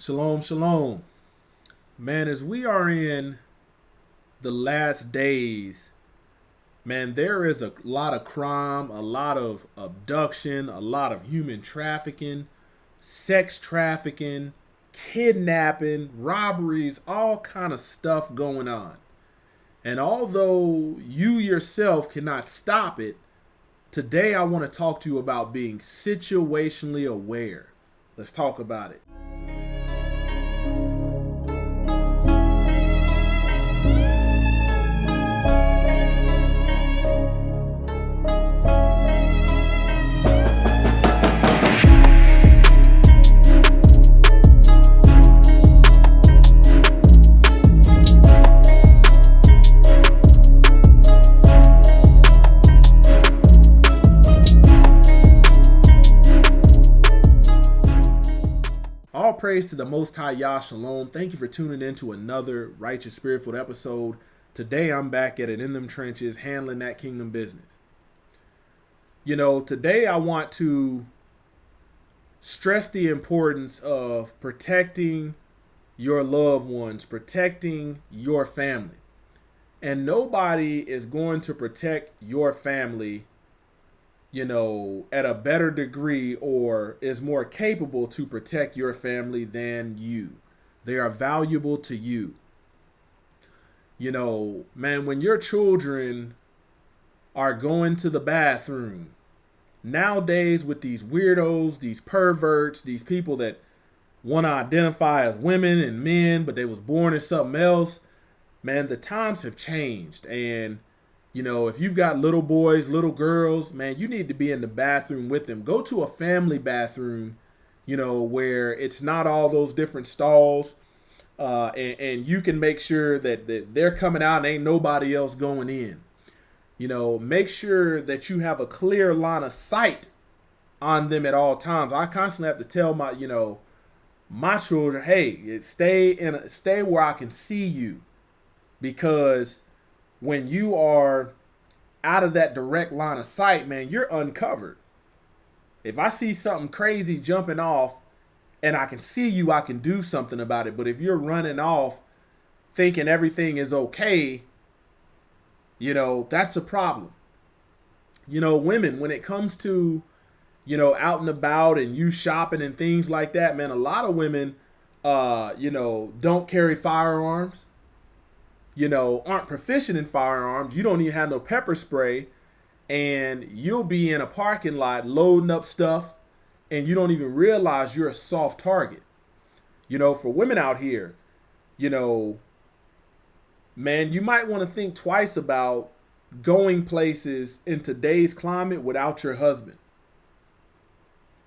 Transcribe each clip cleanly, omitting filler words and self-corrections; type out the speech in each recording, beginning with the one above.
Shalom, shalom. Man, as we are in the last days, man, there is a lot of crime, a lot of abduction, a lot of human trafficking, sex trafficking, kidnapping, robberies, all kind of stuff going on. And although you yourself cannot stop it, today I want to talk to you about being situationally aware. Let's talk about it. All praise to the Most High Yah Shalom. Thank you for tuning in to another Righteous Spirit-filled episode. Today I'm back at it in them trenches, handling that kingdom business. Today I want to stress the importance of protecting your loved ones, protecting your family. And nobody is going to protect your family at a better degree or is more capable to protect your family than you. They are valuable to you. Man, when your children are going to the bathroom, nowadays with these weirdos, these perverts, these people that want to identify as women and men, but they was born as something else, man, the times have changed. And if you've got little boys, little girls, man, you need to be in the bathroom with them. Go to a family bathroom, where it's not all those different stalls. And you can make sure that they're coming out and ain't nobody else going in. Make sure that you have a clear line of sight on them at all times. I constantly have to tell my children, hey, stay where I can see you, because when you are out of that direct line of sight, man, you're uncovered. If I see something crazy jumping off and I can see you, I can do something about it. But if you're running off thinking everything is okay, that's a problem. Women, when it comes to, out and about and you shopping and things like that, man, a lot of women, don't carry firearms. Aren't proficient in firearms. You don't even have no pepper spray, and you'll be in a parking lot loading up stuff, and you don't even realize you're a soft target. For women out here, man, you might want to think twice about going places in today's climate without your husband.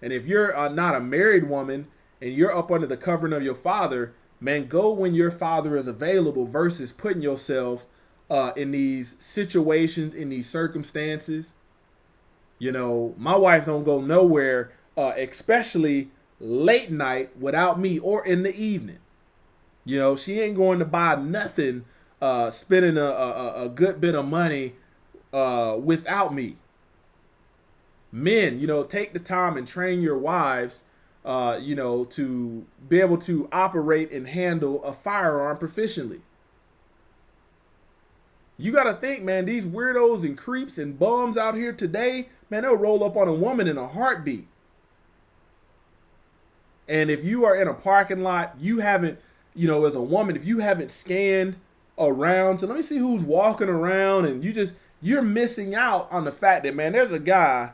And if you're not a married woman and you're up under the covering of your father, man, go when your father is available versus putting yourself in these situations, in these circumstances. My wife don't go nowhere, especially late night without me or in the evening. She ain't going to buy nothing, spending a good bit of money without me. Men, take the time and train your wives to be able to operate and handle a firearm proficiently. You got to think, man, these weirdos and creeps and bums out here today, man, they'll roll up on a woman in a heartbeat. And if you are in a parking lot, you haven't, as a woman, if you haven't scanned around, so let me see who's walking around, and you're missing out on the fact that, man, there's a guy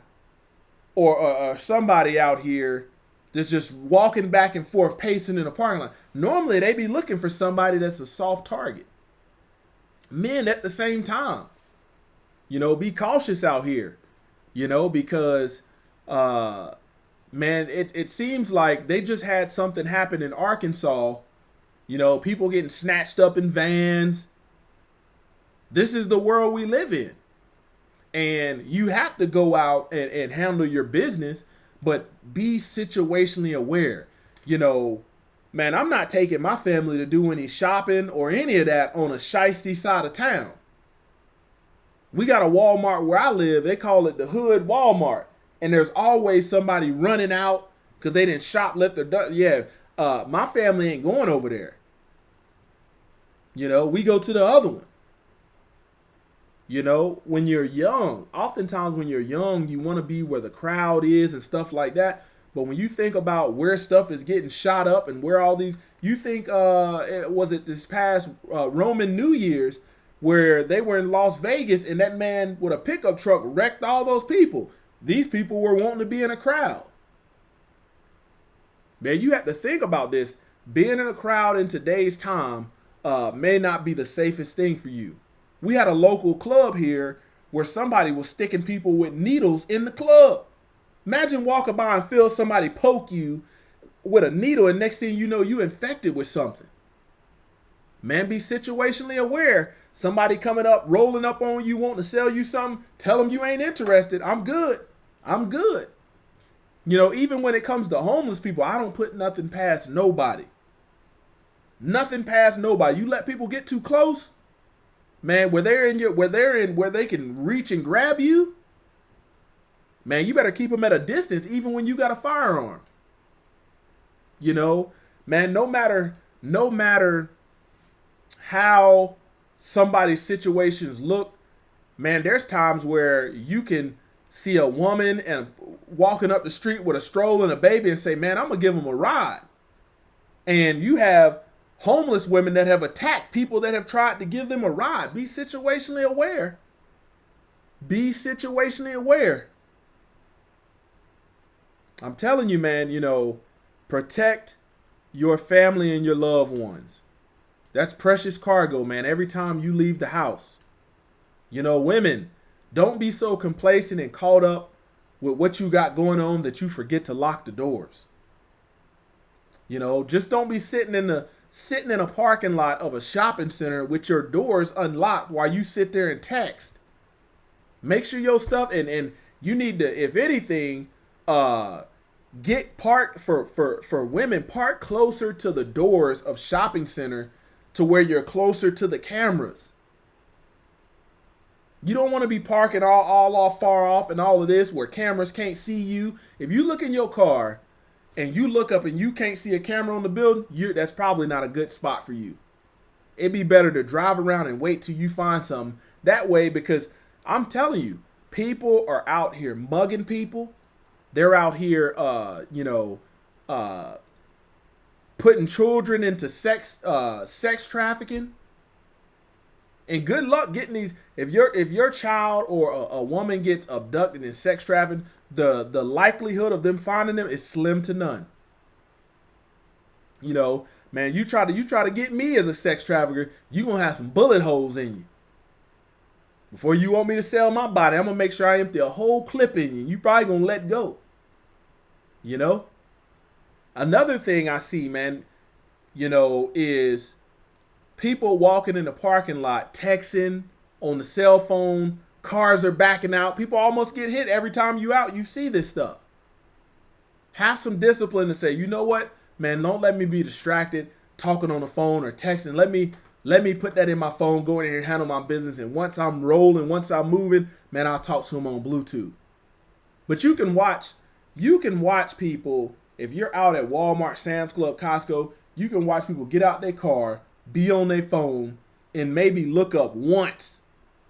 or somebody out here that's just walking back and forth, pacing in a parking lot. Normally, they be looking for somebody that's a soft target. Men at the same time, be cautious out here, because, man, it seems like they just had something happen in Arkansas, people getting snatched up in vans. This is the world we live in. And you have to go out and handle your business, but be situationally aware. Man, I'm not taking my family to do any shopping or any of that on a shiesty side of town. We got a Walmart where I live. They call it the hood Walmart. And there's always somebody running out because they didn't shoplift or done. Yeah, my family ain't going over there. You know, we go to the other one. You know, when you're young, oftentimes when you're young, you want to be where the crowd is and stuff like that. But when you think about where stuff is getting shot up and where all these, you think, was it this past Roman New Year's where they were in Las Vegas and that man with a pickup truck wrecked all those people. These people were wanting to be in a crowd. Man, you have to think about this. Being in a crowd in today's time may not be the safest thing for you. We had a local club here where somebody was sticking people with needles in the club. Imagine walking by and feel somebody poke you with a needle and next thing you know, you infected with something. Man, be situationally aware. Somebody coming up, rolling up on you, wanting to sell you something, tell them you ain't interested. I'm good. I'm good. You know, even when it comes to homeless people, I don't put nothing past nobody. Nothing past nobody. You let people get too close, man, where they can reach and grab you, man, you better keep them at a distance even when you got a firearm. You know, man, no matter how somebody's situations look, man, there's times where you can see a woman and walking up the street with a stroller and a baby and say, man, I'm going to give them a ride. And you have homeless women that have attacked people that have tried to give them a ride. Be situationally aware. Be situationally aware. I'm telling you, man, you know, protect your family and your loved ones. That's precious cargo, man, every time you leave the house. You know, women, don't be so complacent and caught up with what you got going on that you forget to lock the doors. You know, just don't be sitting in a parking lot of a shopping center with your doors unlocked while you sit there and text. Make sure your stuff and you need to, if anything, get parked for women, park closer to the doors of shopping center to where you're closer to the cameras. You don't want to be parking all off far off and all of this where cameras can't see you. If you look in your car and you look up and you can't see a camera on the building, that's probably not a good spot for you. It'd be better to drive around and wait till you find something. That way, because I'm telling you, people are out here mugging people. They're out here, putting children into sex trafficking. And good luck getting these. If your child or a woman gets abducted in sex trafficking, the likelihood of them finding them is slim to none. You know, man, you try to get me as a sex trafficker, you gonna have some bullet holes in you. Before you want me to sell my body, I'm gonna make sure I empty a whole clip in you. You probably gonna let go. You know? Another thing I see, man, you know, is people walking in the parking lot, texting on the cell phone, cars are backing out. People almost get hit every time you out. You see this stuff. Have some discipline to say, you know what, man, don't let me be distracted talking on the phone or texting. Let me put that in my phone, go in here and handle my business. And once I'm rolling, once I'm moving, man, I'll talk to them on Bluetooth. But you can watch people, if you're out at Walmart, Sam's Club, Costco, you can watch people get out their car, be on their phone, and maybe look up once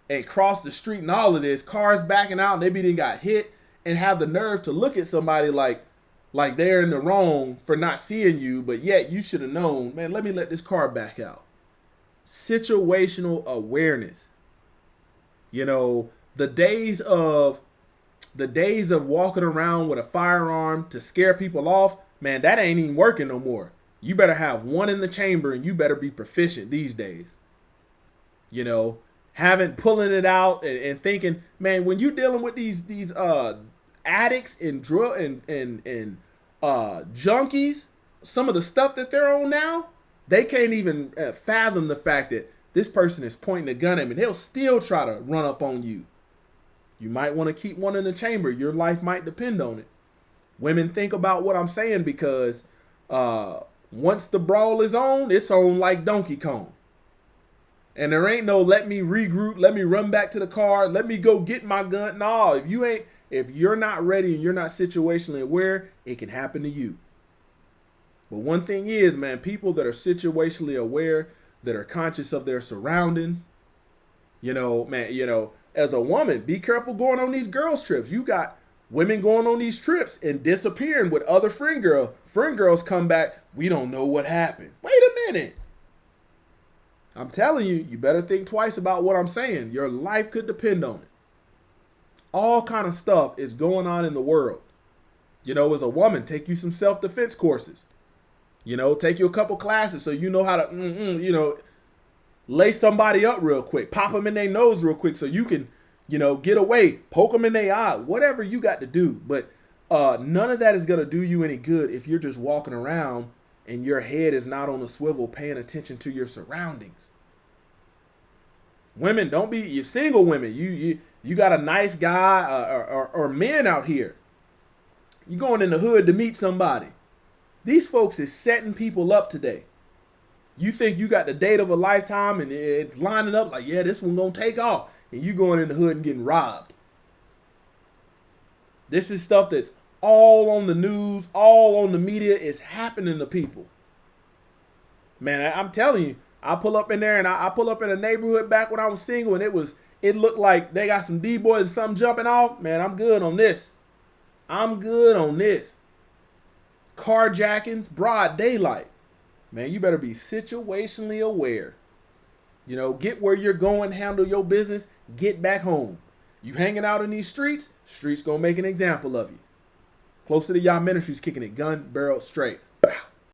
and cross the street and all of this, cars backing out, and maybe they got hit, and have the nerve to look at somebody like they're in the wrong for not seeing you, but yet you should have known, man, let me let this car back out. Situational awareness. You know, the days of walking around with a firearm to scare people off, man, that ain't even working no more. You better have one in the chamber and you better be proficient these days. You know, pulling it out and thinking, man, when you're dealing with these addicts and drug and junkies, some of the stuff that they're on now, they can't even fathom the fact that this person is pointing a gun at me. They'll still try to run up on you. You might want to keep one in the chamber. Your life might depend on it. Women, think about what I'm saying, because once the brawl is on, it's on like Donkey Kong. And there ain't no let me regroup, let me run back to the car, let me go get my gun. No, if you're not ready and you're not situationally aware, it can happen to you. But one thing is, man, people that are situationally aware, that are conscious of their surroundings, man, as a woman, be careful going on these girls' trips. You got women going on these trips and disappearing with other friend girls. Friend girls come back, we don't know what happened. Wait a minute. I'm telling you, you better think twice about what I'm saying. Your life could depend on it. All kind of stuff is going on in the world. As a woman, take you some self-defense courses. Take you a couple classes so you know how to, lay somebody up real quick. Pop them in their nose real quick so you can, get away. Poke them in their eye. Whatever you got to do. But none of that is going to do you any good if you're just walking around and your head is not on a swivel paying attention to your surroundings. Women, don't be, you single women. You got a nice guy or men out here. You going in the hood to meet somebody. These folks is setting people up today. You think you got the date of a lifetime and it's lining up like, yeah, this one gonna take off. And you going in the hood and getting robbed. This is stuff that's all on the news, all on the media. It's happening to people. Man, I'm telling you, I pull up in there and I pull up in a neighborhood back when I was single and it looked like they got some D-boys and something jumping off. Man, I'm good on this. I'm good on this. Carjackings, broad daylight. Man, you better be situationally aware. Get where you're going, handle your business, get back home. You hanging out in these streets gonna make an example of you. Closer to y'all ministries kicking it gun barrel straight.